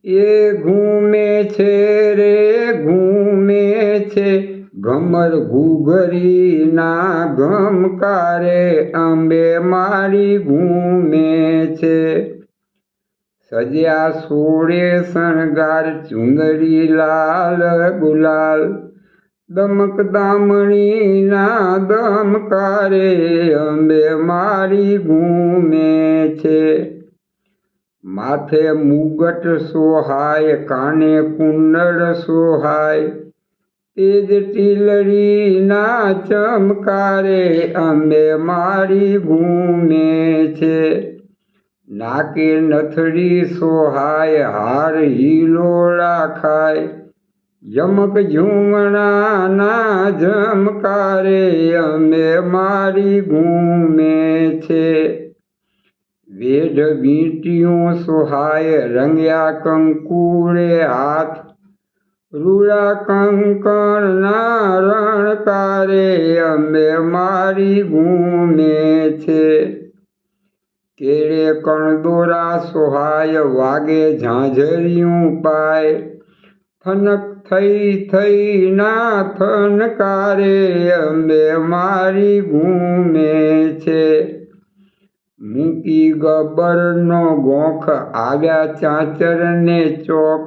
એ ઘૂમે છે રે ઘૂમે છે, ઘમર ઘૂઘરીના ઘમકારે અંબે મારી ઘૂમે છે। સજ્યા સોળે શણગાર ચુંદડી લાલ ગુલાલ, દમક દામણીના દમકારે અંબે મારી ઘૂમે છે। માથે મુગટ સોહાય કાને કુંડળ સોહાય, તેજ ટીલડીના ચમકારે અંબે મારી ઘૂમે છે। નાકે નથડી સોહાય હાર હિલોળા ખાય, યમક ઝુમણાના ઝમકારે અંબે મારી ઘૂમે છે। વેઢ વીંટીયું સોહાય રંગ્યા કંકુળે હાથ, રૂડા કંકણના રણકારે અંબે મારી ઘૂમે છે। કેળે કણદોરા સોહાય વાગે ઝાંઝરિયું પાય, થનક થઈ ના થનકારે અંબે મારી ઘૂમે છે। મૂકી ગબ્બરનો ગોખ આવ્યા ચાંચરને ચોક,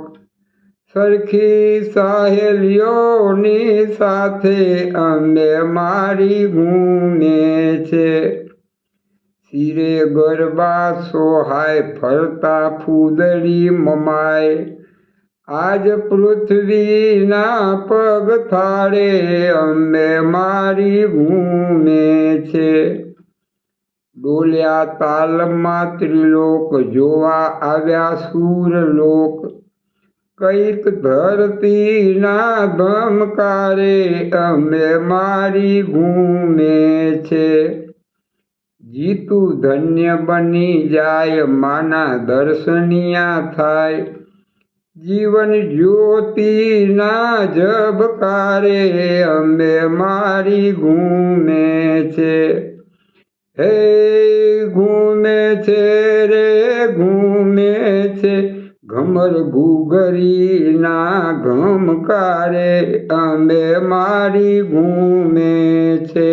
સરખી સાહેલીઓની સાથે અંબે મારી ઘૂમે છે। શિરે ગરબા સોહાય ફરતા ફૂદડી મમાય, આજ પૃથ્વીના પગ થાળે અંબે મારી ઘૂમે છે। ડોલ્યા તાલમાં ત્રિલોક જોવા આવ્યા સૂરલોક, કઈક ધરતીના ધમકારે અંબે મારી ઘૂમે છે। જીતું ધન્ય બની જાય માના દર્શનિયા થાય, જીવન જ્યોતિના ઝબકારે અંબે મારી ઘૂમે છે। હે ઘૂમે છે રે ઘૂમે છે, ઘમર ઘૂઘરીના ઘમકારે અંબે મારી ઘૂમે છે।